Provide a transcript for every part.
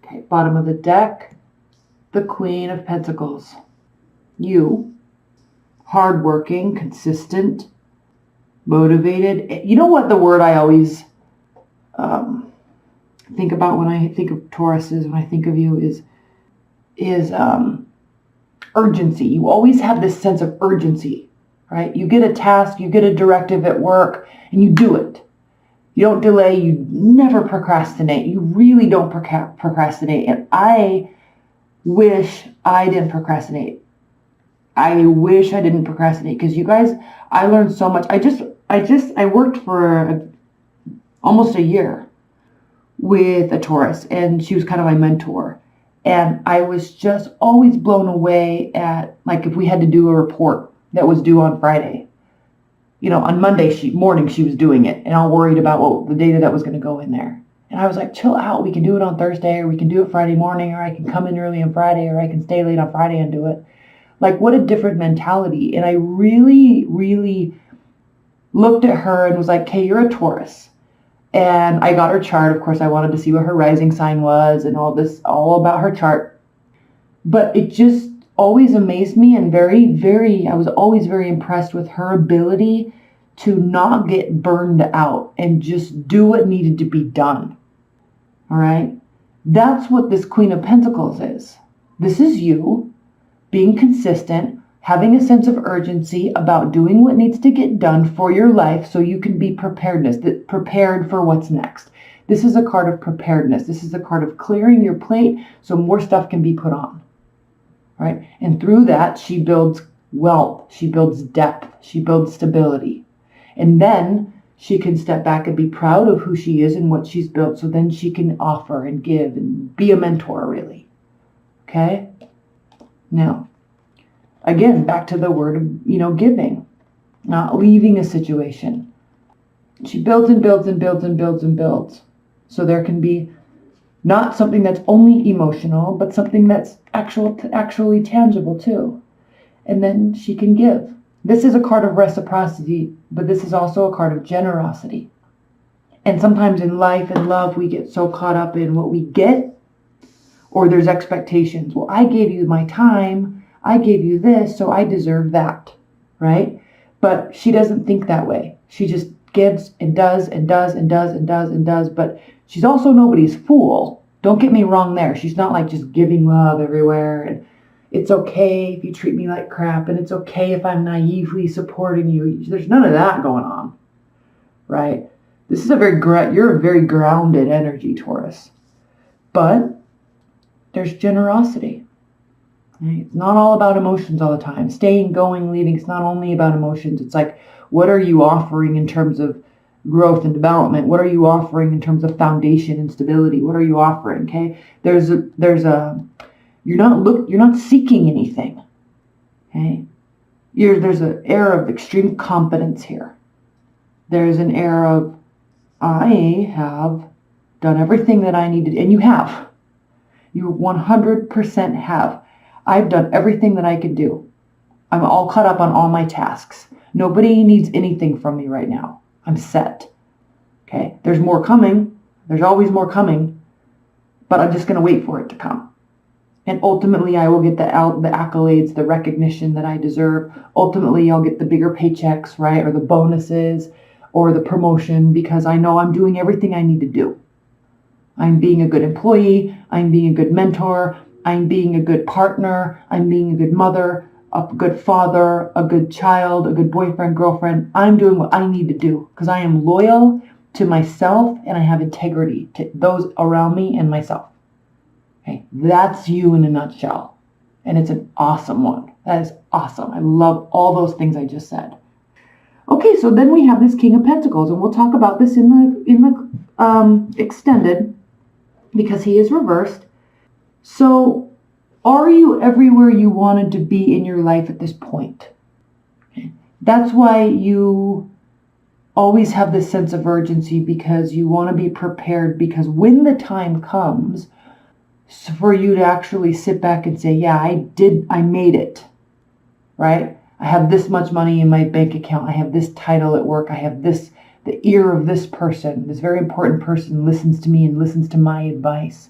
Okay, bottom of the deck, the Queen of Pentacles. You, hardworking, consistent, motivated. You know what the word I always think about when I think of Taurus is, when I think of you, is urgency. You always have this sense of urgency, right? You get a task, you get a directive at work, and you do it. You don't delay. You never procrastinate. You really don't procrastinate. And I wish I didn't procrastinate. I wish I didn't procrastinate, because you guys, I learned so much. I worked for almost a year with a Taurus, and she was kind of my mentor. And I was just always blown away at, like, if we had to do a report that was due on Friday, you know, on Monday morning she was doing it, and all worried about the data that was going to go in there. And I was like, chill out. We can do it on Thursday, or we can do it Friday morning, or I can come in early on Friday, or I can stay late on Friday and do it. Like, what a different mentality. And I really, really looked at her and was like, hey, you're a Taurus. And I got her chart. Of course, I wanted to see what her rising sign was and all about her chart. But it just always amazed me, and I was always very impressed with her ability to not get burned out and just do what needed to be done. All right? That's what this Queen of Pentacles is. This is you being consistent, having a sense of urgency about doing what needs to get done for your life so you can be prepared for what's next. This is a card of preparedness. This is a card of clearing your plate so more stuff can be put on. Right? And through that, she builds wealth. She builds depth. She builds stability. And then she can step back and be proud of who she is and what she's built. So then she can offer and give and be a mentor, really. Okay? Now, again, back to the word of, giving, not leaving a situation. She builds and builds and builds and builds and builds. So there can be not something that's only emotional, but something that's actually tangible too. And then she can give. This is a card of reciprocity, but this is also a card of generosity. And sometimes in life and love, we get so caught up in what we get, or there's expectations. Well, I gave you my time. I gave you this, so I deserve that, right? But she doesn't think that way. She just gives and does and does and does and does and does. But she's also nobody's fool. Don't get me wrong there. She's not like just giving love everywhere. And it's okay if you treat me like crap. And it's okay if I'm naively supporting you. There's none of that going on, right? This is you're a very grounded energy, Taurus. But there's generosity. Right? It's not all about emotions all the time. Staying, going, leaving. It's not only about emotions. It's like, what are you offering in terms of growth and development? What are you offering in terms of foundation and stability? What are you offering? Okay. You're not seeking anything. Okay. There's an air of extreme confidence here. There's an air of, I have done everything that I needed. And you have. You 100% have. I've done everything that I could do. I'm all caught up on all my tasks. Nobody needs anything from me right now. I'm set. Okay. There's more coming. There's always more coming. But I'm just going to wait for it to come. And ultimately, I will get the accolades, the recognition that I deserve. Ultimately, I'll get the bigger paychecks, right? Or the bonuses or the promotion, because I know I'm doing everything I need to do. I'm being a good employee. I'm being a good mentor. I'm being a good partner. I'm being a good mother, a good father, a good child, a good boyfriend, girlfriend. I'm doing what I need to do because I am loyal to myself and I have integrity to those around me and myself. Okay, that's you in a nutshell. And it's an awesome one. That is awesome. I love all those things I just said. Okay, so then we have this King of Pentacles, and we'll talk about this in the extended because he is reversed. So, are you everywhere you wanted to be in your life at this point? Okay. That's why you always have this sense of urgency, because you want to be prepared, because when the time comes for you to actually sit back and say, yeah, I made it, right? I have this much money in my bank account. I have this title at work. I have the ear of this person. This very important person listens to me and listens to my advice.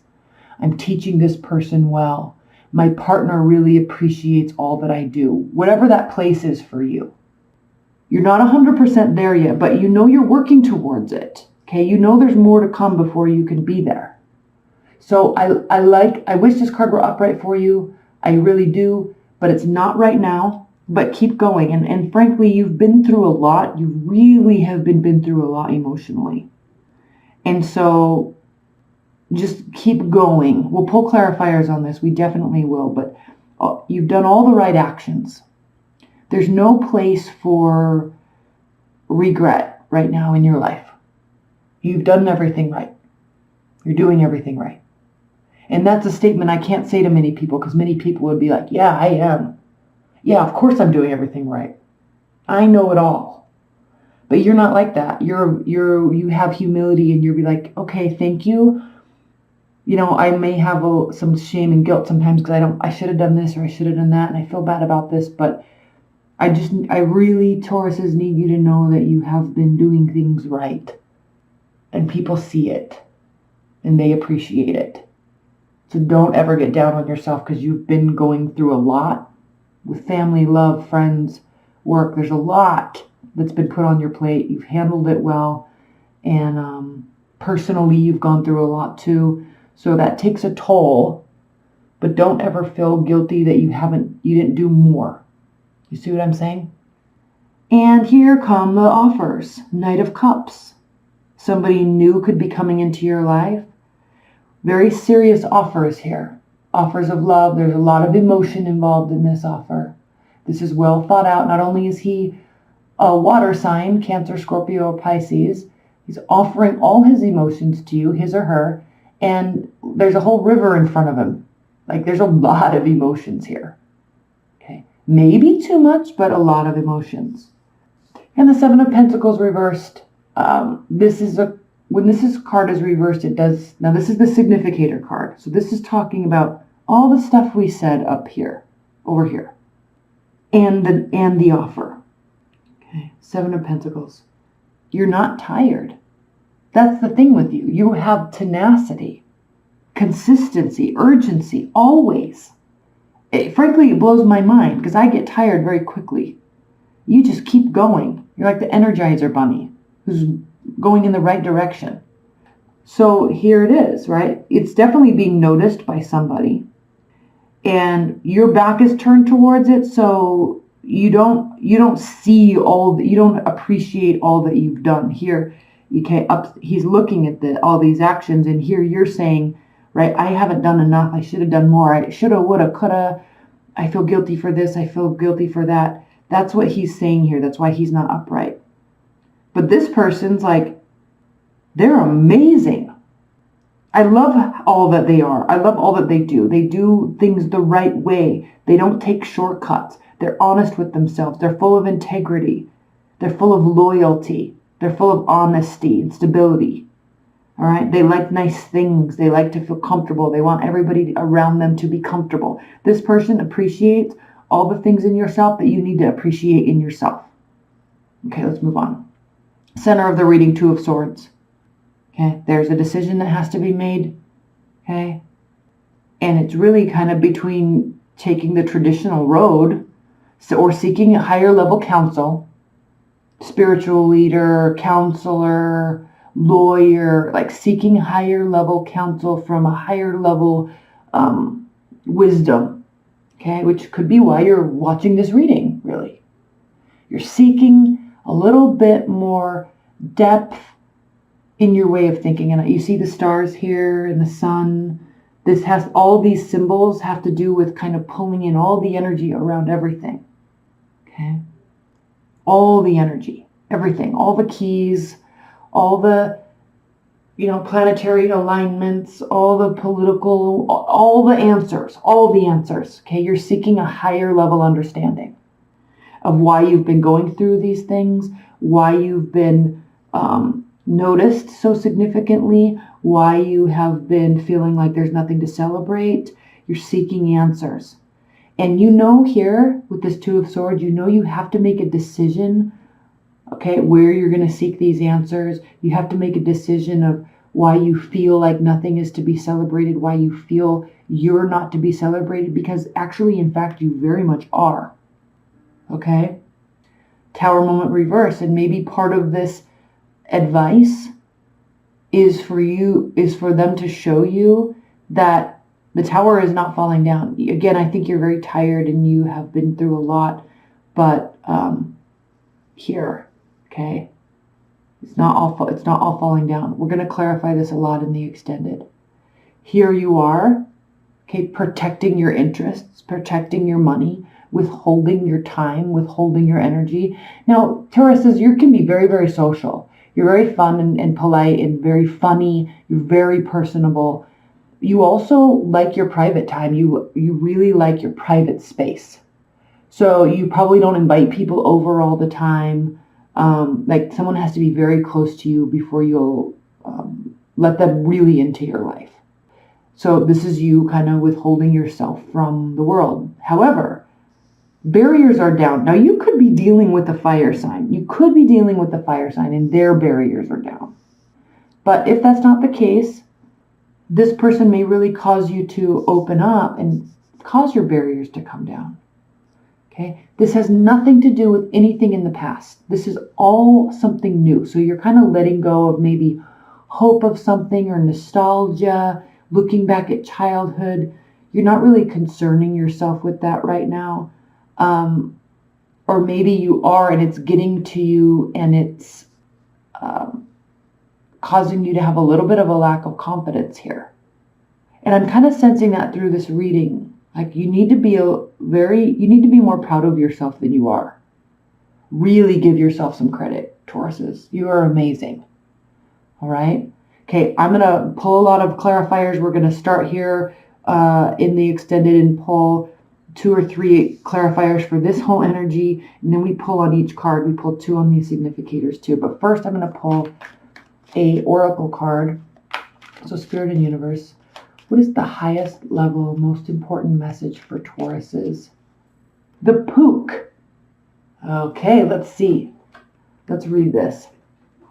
I'm teaching this person well. My partner really appreciates all that I do. Whatever that place is for you. You're not 100% there yet, but you know you're working towards it. Okay, you know there's more to come before you can be there. So I wish this card were upright for you. I really do, but it's not right now. But keep going. And frankly, you've been through a lot. You really have been through a lot emotionally. And so just keep going. We'll pull clarifiers on this. We definitely will. But you've done all the right actions. There's no place for regret right now in your life. You've done everything right. You're doing everything right. And that's a statement I can't say to many people, because many people would be like, yeah, I am. Yeah, of course I'm doing everything right. I know it all. But you're not like that. You have humility, and you'll be like, okay, thank you. You know, I may have some shame and guilt sometimes because I should have done this or I should have done that, and I feel bad about this, but I really, Tauruses, need you to know that you have been doing things right. And people see it. And they appreciate it. So don't ever get down on yourself, because you've been going through a lot with family, love, friends, work. There's a lot that's been put on your plate. You've handled it well. And personally, you've gone through a lot too. So that takes a toll. But don't ever feel guilty that you didn't do more. You see what I'm saying? And here come the offers. Knight of Cups. Somebody new could be coming into your life. Very serious offers here. Offers of love. There's a lot of emotion involved in this offer. This is well thought out. Not only is he a water sign, Cancer, Scorpio, or Pisces, he's offering all his emotions to you, his or her, and there's a whole river in front of him. Like, there's a lot of emotions here. Okay. Maybe too much, but a lot of emotions. And the Seven of Pentacles reversed. When this card is reversed, it does. Now this is the significator card. So this is talking about all the stuff we said up here, over here, and the offer. Okay, Seven of Pentacles. You're not tired. That's the thing with you. You have tenacity, consistency, urgency, always. Frankly, it blows my mind, because I get tired very quickly. You just keep going. You're like the Energizer Bunny who's going in the right direction. So here it is, right? It's definitely being noticed by somebody. And your back is turned towards it, so you don't appreciate all that you've done. Here, he's looking at all these actions, and here you're saying, right, I haven't done enough. I should have done more. I shoulda, woulda, coulda. I feel guilty for this. I feel guilty for that. That's what he's saying here. That's why he's not upright. But this person's like, they're amazing. I love all that they are. I love all that they do. They do things the right way. They don't take shortcuts. They're honest with themselves. They're full of integrity. They're full of loyalty. They're full of honesty and stability. All right. They like nice things. They like to feel comfortable. They want everybody around them to be comfortable. This person appreciates all the things in yourself that you need to appreciate in yourself. Okay, let's move on. Center of the reading, Two of Swords. Okay, there's a decision that has to be made. Okay. And it's really kind of between taking the traditional road or seeking a higher level counsel, spiritual leader, counselor, lawyer, like seeking higher level counsel from a higher level wisdom. Okay, which could be why you're watching this reading, really. You're seeking a little bit more depth in your way of thinking. And you see the stars here and the sun. All these symbols have to do with kind of pulling in all the energy around everything. Okay? All the energy, everything, all the keys, all the, planetary alignments, all the political, all the answers. Okay? You're seeking a higher level understanding of why you've been going through these things, why you've been noticed so significantly, why you have been feeling like there's nothing to celebrate. You're seeking answers. And here with this Two of Swords, you have to make a decision, okay, where you're going to seek these answers. You have to make a decision of why you feel like nothing is to be celebrated, why you feel you're not to be celebrated, because actually, in fact, you very much are. Okay? Tower moment reverse, and maybe part of this advice is for them to show you that the tower is not falling down. Again, I think you're very tired and you have been through a lot, but here, okay, it's not all falling down. We're going to clarify this a lot in the extended. Here you are, okay, protecting your interests, protecting your money, withholding your time, withholding your energy. Now, Tauruses, you can be very, very social. You're very fun and polite and very funny. You're very personable. You also like your private time. You really like your private space. So you probably don't invite people over all the time. Like someone has to be very close to you before you'll let them really into your life. So this is you kind of withholding yourself from the world. However, barriers are down. Now you could be dealing with a fire sign. You could be dealing with a fire sign and their barriers are down. But if that's not the case, this person may really cause you to open up and cause your barriers to come down. Okay? This has nothing to do with anything in the past. This is all something new. So you're kind of letting go of maybe hope of something or nostalgia, looking back at childhood. You're not really concerning yourself with that right now. Or maybe you are and it's getting to you and it's causing you to have a little bit of a lack of confidence here. And I'm kind of sensing that through this reading. Like you need to be more proud of yourself than you are. Really give yourself some credit, Tauruses. You are amazing. All right. Okay. I'm going to pull a lot of clarifiers. We're going to start here in the extended and pull 2 or 3 clarifiers for this whole energy. And then we pull on each card. We pull 2 on these significators too. But first I'm going to pull a oracle card. So Spirit and Universe, what is the highest level, most important message for Tauruses? The Pook. Okay, let's see. Let's read this.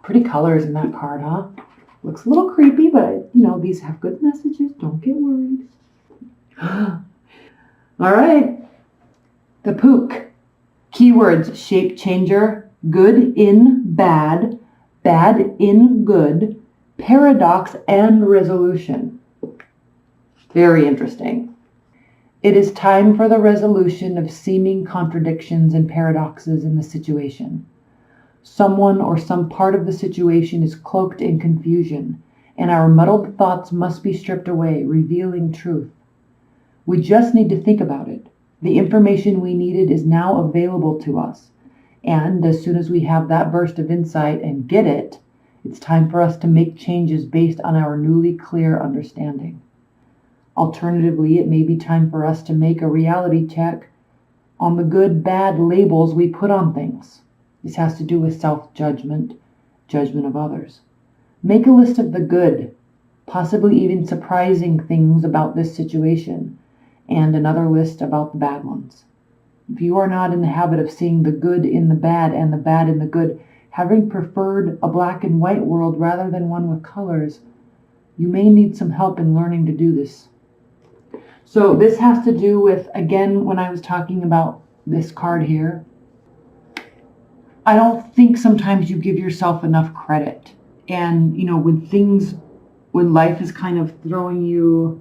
Pretty colors in that card, huh? Looks a little creepy, but these have good messages. Don't get worried. All right. The Pook. Keywords: shape changer, good in bad, bad in good, paradox, and resolution. Very interesting. It is time for the resolution of seeming contradictions and paradoxes in the situation. Someone or some part of the situation is cloaked in confusion, and our muddled thoughts must be stripped away, revealing truth. We just need to think about it. The information we needed is now available to us. And as soon as we have that burst of insight and get it, it's time for us to make changes based on our newly clear understanding. Alternatively, it may be time for us to make a reality check on the good, bad labels we put on things. This has to do with self-judgment, judgment of others. Make a list of the good, possibly even surprising things about this situation, and another list about the bad ones. If you are not in the habit of seeing the good in the bad and the bad in the good, having preferred a black and white world rather than one with colors, you may need some help in learning to do this. So this has to do with, again, when I was talking about this card here, I don't think sometimes you give yourself enough credit. And, when life is kind of throwing you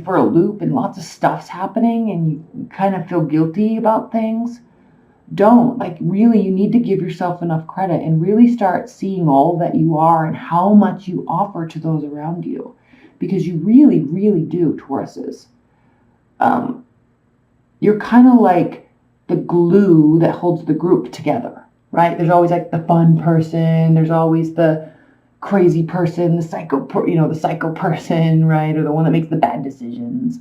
for a loop and lots of stuff's happening and you kind of feel guilty about things, you need to give yourself enough credit and really start seeing all that you are and how much you offer to those around you. Because you really, really do, Tauruses. You're kind of like the glue that holds the group together, right? There's always like the fun person. There's always the crazy person, the psycho person, right? Or the one that makes the bad decisions.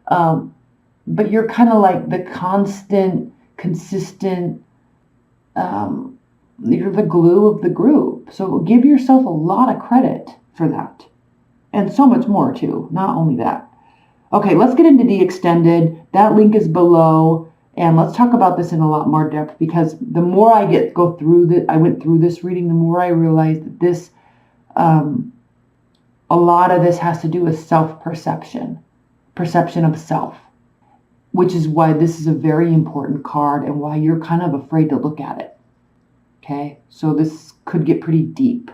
But you're kind of like the constant, consistent, you're the glue of the group. So give yourself a lot of credit for that. And so much more too, not only that. Okay, let's get into the extended. That link is below. And let's talk about this in a lot more depth, because the more I went through this reading, the more I realized that this, a lot of this has to do with self-perception, perception of self, which is why this is a very important card and why you're kind of afraid to look at it. Okay, so this could get pretty deep.